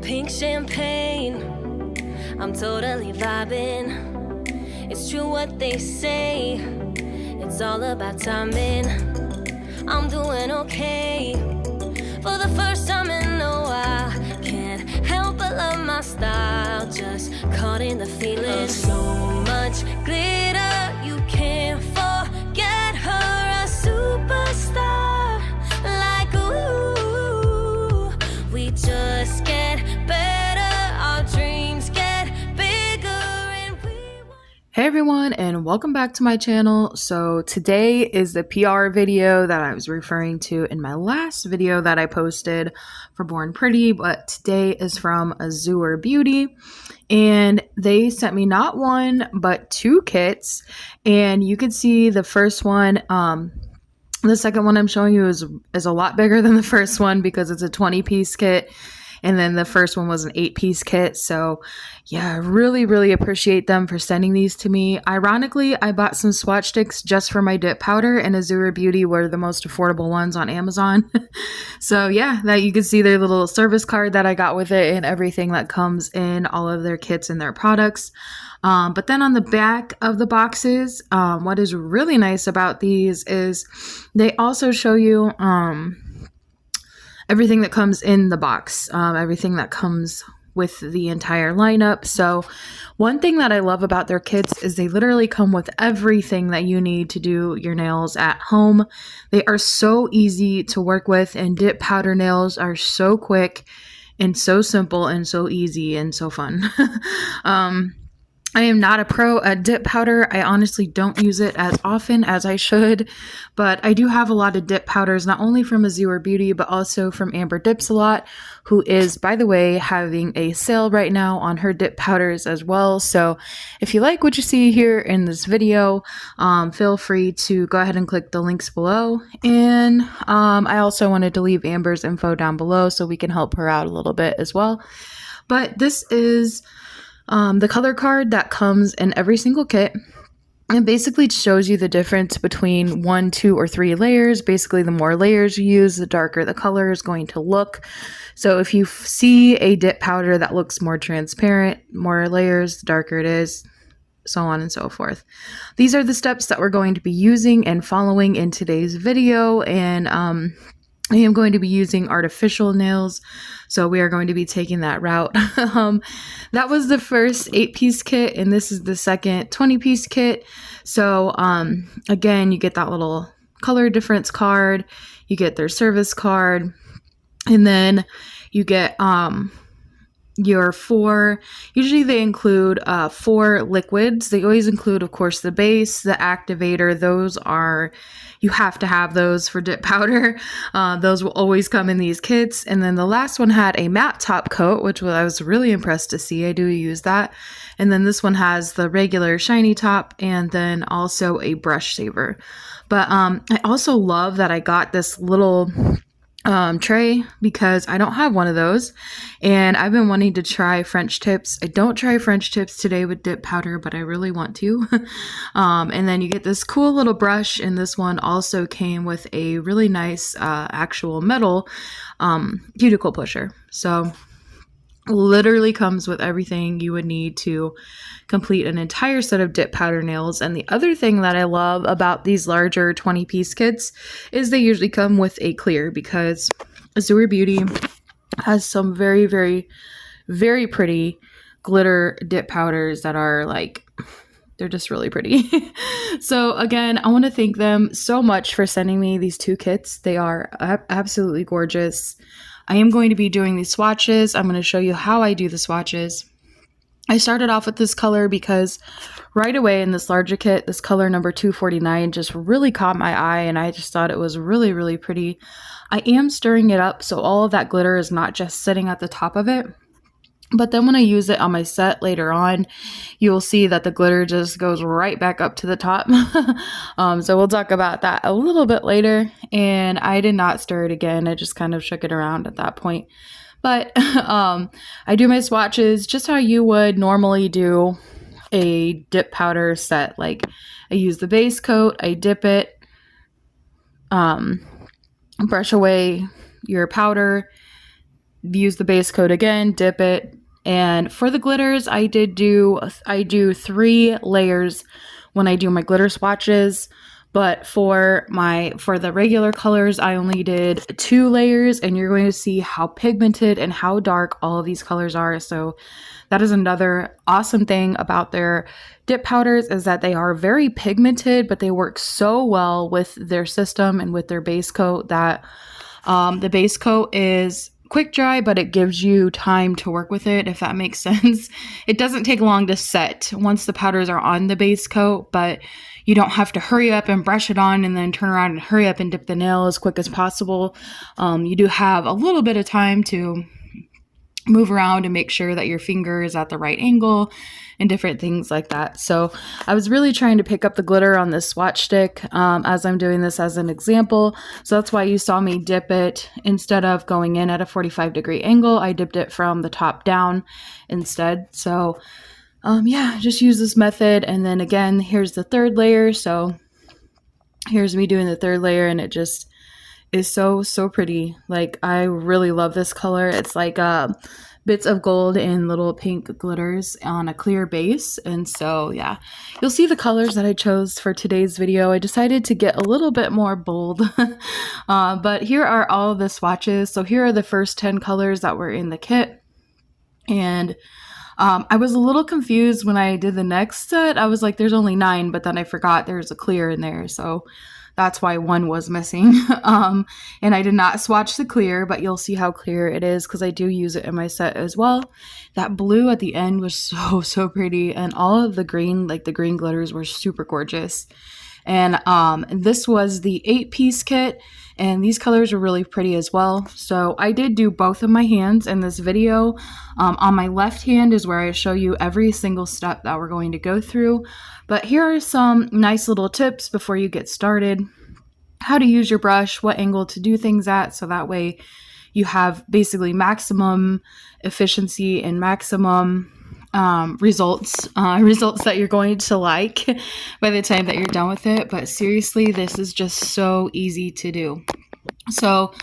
pink champagne. I'm totally vibing. It's true what they say. It's all about timing. I'm doing okay. For the first time in a while, can't help but love my style. Just caught in the feeling. So much glitter, you can't forget her. A superstar, like ooh. We just get better, our dreams get bigger, and we want. Hey everyone, and welcome back to my channel. So today is the PR video that I was referring to in my last video that I posted for Born Pretty, but today is from AZUREBEAUTY, and they sent me not one but two kits. And you could see the first one, the second one I'm showing you is a lot bigger than the first one because it's a 20-piece kit. And then the first one was an 8-piece kit. So yeah, I really appreciate them for sending these to me. Ironically, I bought some swatch sticks just for my dip powder, and AZUREBEAUTY were the most affordable ones on Amazon. So yeah, that you can see their little service card that I got with it and everything that comes in all of their kits and their products. But then on the back of the boxes, what is really nice about these is they also show you everything that comes in the box, everything that comes with the entire lineup. So one thing that I love about their kits is they literally come with everything that you need to do your nails at home. They are so easy to work with, and dip powder nails are so quick and so simple and so easy and so fun. I am not a pro at dip powder. I honestly don't use it as often as I should, but I do have a lot of dip powders, not only from AZUREBEAUTY, but also from Amber Dips a Lot, who is, by the way, having a sale right now on her dip powders as well. So if you like what you see here in this video, feel free to go ahead and click the links below. And I also wanted to leave Amber's info down below so we can help her out a little bit as well. But this is the color card that comes in every single kit. It basically shows you the difference between 1, 2, or 3 layers. Basically, the more layers you use, the darker the color is going to look. So if you see a dip powder that looks more transparent, more layers, the darker it is, so on and so forth. These are the steps that we're going to be using and following in today's video. And I am going to be using artificial nails, so we are going to be taking that route. That was the first 8-piece kit, and this is the second 20-piece kit. So again, you get that little color difference card, you get their service card, and then you get your 4, usually they include 4 liquids. They always include, of course, the base, the activator. Those are, you have to have those for dip powder. Those will always come in these kits. And then the last one had a matte top coat, which I was really impressed to see. I do use that. And then this one has the regular shiny top and then also a brush saver. But I also love that I got this little tray because I don't have one of those, and I've been wanting to try French tips. I don't try French tips today with dip powder, but I really want to. And then you get this cool little brush, and this one also came with a really nice actual metal cuticle pusher. So literally comes with everything you would need to complete an entire set of dip powder nails. And the other thing that I love about these larger 20-piece kits is they usually come with a clear, because AZUREBEAUTY has some very pretty glitter dip powders that are like, they're just really pretty. So again, I want to thank them so much for sending me these 2 kits. They are absolutely gorgeous. I am going to be doing these swatches. I'm going to show you how I do the swatches. I started off with this color because right away in this larger kit, this color number 249 just really caught my eye, and I just thought it was really pretty. I am stirring it up so all of that glitter is not just sitting at the top of it. But then when I use it on my set later on, you'll see that the glitter just goes right back up to the top. So we'll talk about that a little bit later. And I did not stir it again. I just kind of shook it around at that point. But I do my swatches just how you would normally do a dip powder set. Like I use the base coat, I dip it, brush away your powder, use the base coat again, dip it. And for the glitters, I do 3 layers when I do my glitter swatches. But for the regular colors, I only did 2 layers, and you're going to see how pigmented and how dark all of these colors are. So that is another awesome thing about their dip powders, is that they are very pigmented, but they work so well with their system and with their base coat that the base coat is quick dry, but it gives you time to work with it, if that makes sense. It doesn't take long to set once the powders are on the base coat, but you don't have to hurry up and brush it on and then turn around and hurry up and dip the nail as quick as possible. You do have a little bit of time to move around and make sure that your finger is at the right angle and different things like that. So I was really trying to pick up the glitter on this swatch stick as I'm doing this as an example. So that's why you saw me dip it instead of going in at a 45-degree angle. I dipped it from the top down instead. So yeah, just use this method. And then again, here's the 3rd layer. So here's me doing the 3rd layer, and it just is so pretty. Like, I really love this color. It's like bits of gold and little pink glitters on a clear base. And so yeah, you'll see the colors that I chose for today's video. I decided to get a little bit more bold. But here are all of the swatches. So here are the first 10 colors that were in the kit. And I was a little confused when I did the next set. I was like, there's only 9, but then I forgot there's a clear in there. So that's why 1 was missing. And I did not swatch the clear, but you'll see how clear it is because I do use it in my set as well. That blue at the end was so pretty. And all of the green, like the green glitters, were super gorgeous. And this was the 8-piece kit. And these colors are really pretty as well. So I did do both of my hands in this video. On my left hand is where I show you every single step that we're going to go through. But here are some nice little tips before you get started. How to use your brush, what angle to do things at, so that way you have basically maximum efficiency and maximum results that you're going to like by the time that you're done with it. But seriously, this is just so easy to do. So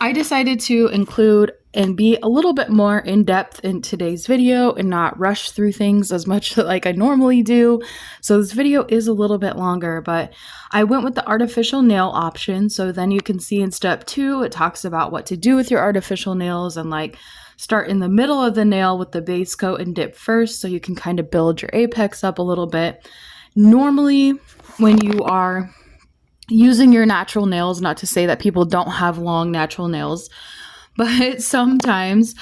I decided to include and be a little bit more in depth in today's video and not rush through things as much like I normally do. So this video is a little bit longer, but I went with the artificial nail option. So then you can see in step 2, it talks about what to do with your artificial nails and like start in the middle of the nail with the base coat and dip first, so you can kind of build your apex up a little bit. Normally, when you are using your natural nails, not to say that people don't have long natural nails, but sometimes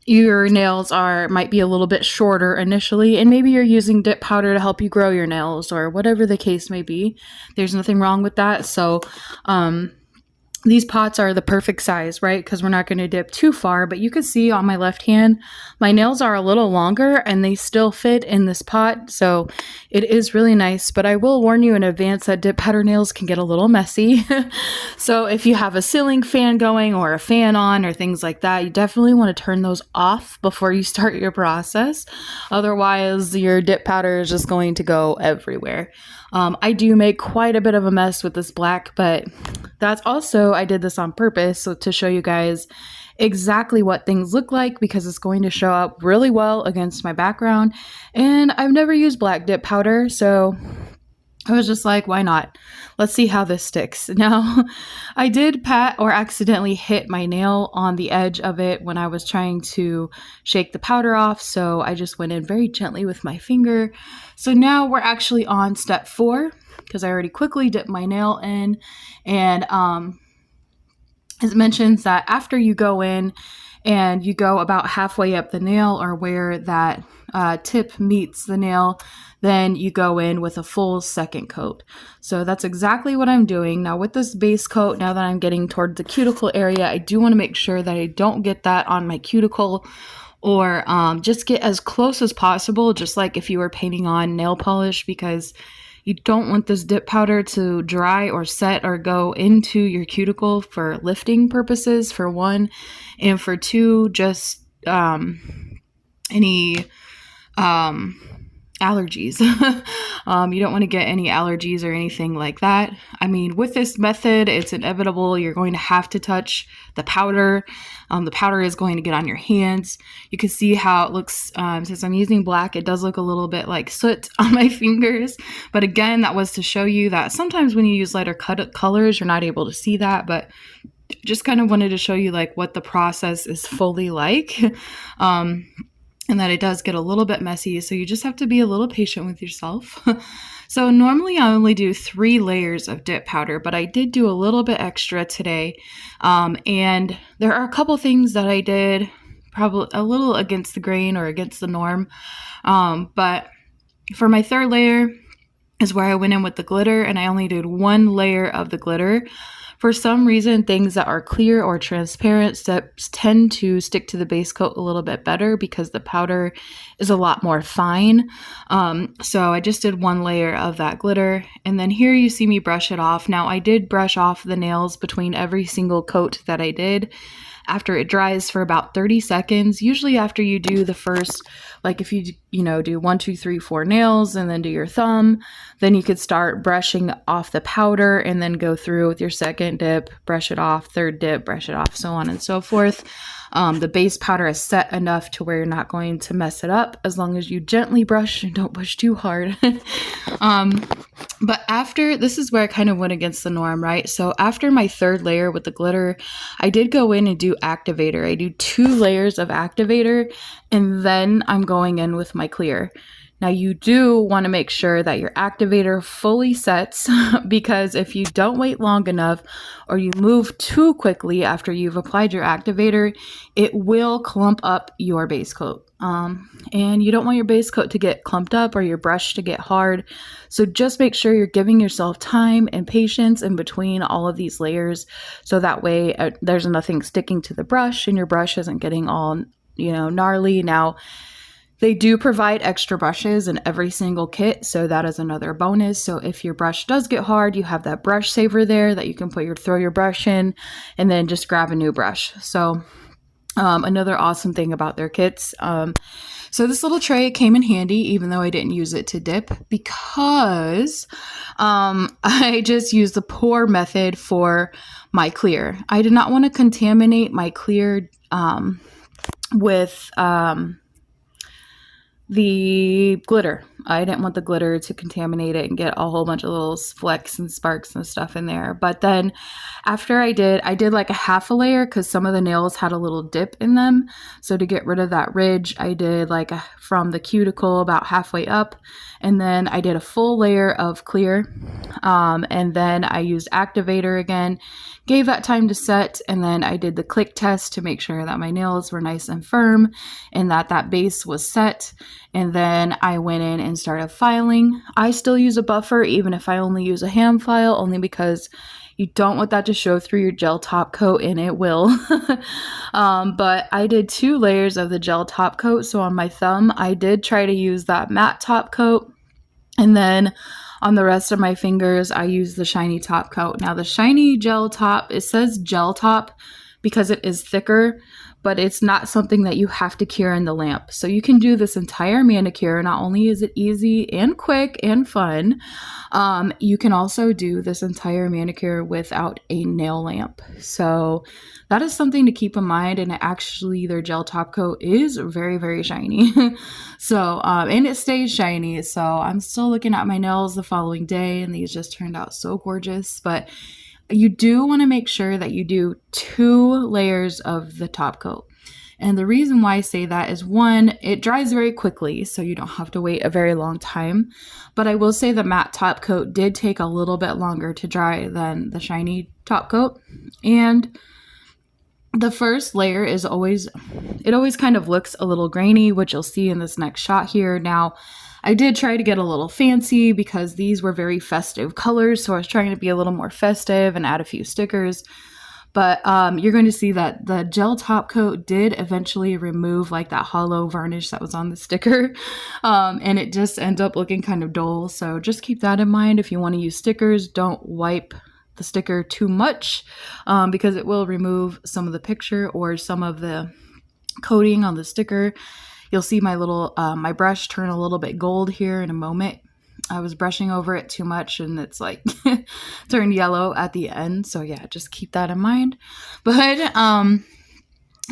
your nails might be a little bit shorter initially, and maybe you're using dip powder to help you grow your nails or whatever the case may be. There's nothing wrong with that. So these pots are the perfect size, right? Because we're not going to dip too far, but you can see on my left hand, my nails are a little longer and they still fit in this pot. So it is really nice, but I will warn you in advance that dip powder nails can get a little messy. So if you have a ceiling fan going or a fan on or things like that, you definitely want to turn those off before you start your process. Otherwise, your dip powder is just going to go everywhere. I do make quite a bit of a mess with this black, but that's also, I did this on purpose, so to show you guys exactly what things look like, because it's going to show up really well against my background. And I've never used black dip powder, so I was just like, why not? Let's see how this sticks. Now, I did pat or accidentally hit my nail on the edge of it when I was trying to shake the powder off, so I just went in very gently with my finger. So now we're actually on step 4, because I already quickly dipped my nail in, and it mentions that after you go in and you go about halfway up the nail, or where that tip meets the nail, then you go in with a full second coat. So that's exactly what I'm doing. Now with this base coat, now that I'm getting toward the cuticle area, I do want to make sure that I don't get that on my cuticle, or just get as close as possible, just like if you were painting on nail polish, because you don't want this dip powder to dry or set or go into your cuticle for lifting purposes, for one, and for two, just any allergies. You don't want to get any allergies or anything like that. I mean, with this method, it's inevitable. You're going to have to touch the powder. The powder is going to get on your hands. You can see how it looks. Since I'm using black, it does look a little bit like soot on my fingers. But again, that was to show you that sometimes when you use lighter colors, you're not able to see that. But just kind of wanted to show you like what the process is fully like. And that it does get a little bit messy, so you just have to be a little patient with yourself. So normally I only do 3 layers of dip powder, but I did do a little bit extra today. And there are a couple things that I did probably a little against the grain or against the norm. But for my 3rd layer is where I went in with the glitter, and I only did 1 layer of the glitter. For some reason, things that are clear or transparent tend to stick to the base coat a little bit better because the powder is a lot more fine. So I just did 1 layer of that glitter. And then here you see me brush it off. Now I did brush off the nails between every single coat that I did after it dries for about 30 seconds. Usually after you do the first, like if you do 1, 2, 3, 4 nails and then do your thumb, then you could start brushing off the powder and then go through with your 2nd dip, brush it off, 3rd dip, brush it off, so on and so forth. The base powder is set enough to where you're not going to mess it up as long as you gently brush and don't push too hard. But after, this is where I kind of went against the norm, right? So after my 3rd layer with the glitter, I did go in and do activator. I do 2 layers of activator, and then I'm going in with my clear. Now you do want to make sure that your activator fully sets, because if you don't wait long enough or you move too quickly after you've applied your activator, it will clump up your base coat. And you don't want your base coat to get clumped up or your brush to get hard. So just make sure you're giving yourself time and patience in between all of these layers, so that way there's nothing sticking to the brush and your brush isn't getting all, gnarly. Now, they do provide extra brushes in every single kit, so that is another bonus. So if your brush does get hard, you have that brush saver there that you can throw your brush in and then just grab a new brush. So another awesome thing about their kits. So this little tray came in handy, even though I didn't use it to dip, because I just used the pour method for my clear. I did not want to contaminate my clear with the glitter. I didn't want the glitter to contaminate it and get a whole bunch of little flecks and sparks and stuff in there. But then after I did like a half a layer because some of the nails had a little dip in them. So to get rid of that ridge, I did from the cuticle about halfway up. And then I did a full layer of clear. And then I used activator again, gave that time to set. And then I did the click test to make sure that my nails were nice and firm and that base was set. And then I went in and started filing. I still use a buffer even if I only use a hand file, only because you don't want that to show through your gel top coat, and it will. But I did 2 layers of the gel top coat. So on my thumb, I did try to use that matte top coat. And then on the rest of my fingers, I used the shiny top coat. Now the shiny gel top, it says gel top because it is thicker, but it's not something that you have to cure in the lamp. So you can do this entire manicure. Not only is it easy and quick and fun, you can also do this entire manicure without a nail lamp. So that is something to keep in mind. And actually their gel top coat is very, very shiny. So, and it stays shiny. So I'm still looking at my nails the following day, and these just turned out so gorgeous. But you do want to make sure that you do 2 layers of the top coat. And the reason why I say that is, 1, it dries very quickly, so you don't have to wait a very long time. But I will say the matte top coat did take a little bit longer to dry than the shiny top coat. And the first layer is always kind of looks a little grainy, which you'll see in this next shot here. Now, I did try to get a little fancy because these were very festive colors, so I was trying to be a little more festive and add a few stickers. But you're going to see that the gel top coat did eventually remove that hollow varnish that was on the sticker. And it just ends up looking kind of dull. So just keep that in mind. If you want to use stickers, don't wipe the sticker too much because it will remove some of the picture or some of the coating on the sticker. You'll see my little, my brush turn a little bit gold here in a moment. I was brushing over it too much and it's like turned yellow at the end. So yeah, just keep that in mind. But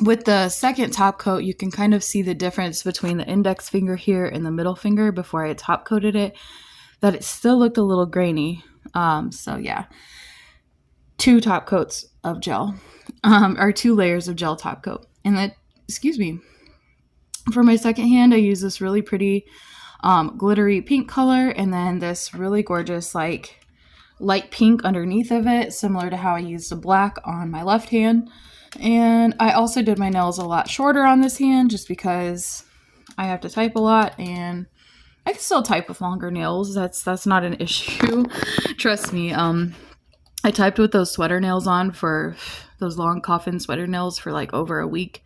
with the second top coat, you can kind of see the difference between the index finger here and the middle finger before I top coated it, that it still looked a little grainy. So yeah, 2 top coats of gel, or 2 layers of gel top coat. And then, excuse me, for my second hand, I use this really pretty glittery pink color, and then this really gorgeous like light pink underneath of it, similar to how I used the black on my left hand. And I also did my nails a lot shorter on this hand just because I have to type a lot, and I can still type with longer nails. That's not an issue. Trust me. I typed with those sweater nails on, for those long coffin sweater nails, for like over a week.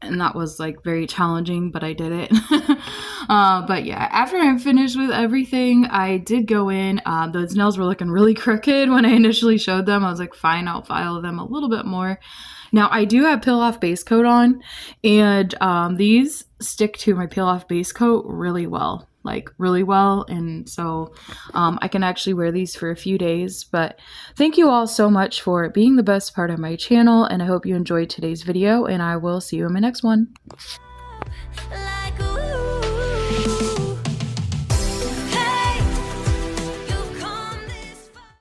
And that was like very challenging, but I did it. But yeah, after I'm finished with everything, I did go in. Those nails were looking really crooked when I initially showed them. I was like, fine, I'll file them a little bit more. Now I do have peel off base coat on, and these stick to my peel off base coat really well. Like really well, and so I can actually wear these for a few days. But thank you all so much for being the best part of my channel, and I hope you enjoyed today's video, and I will see you in my next one. Like, ooh.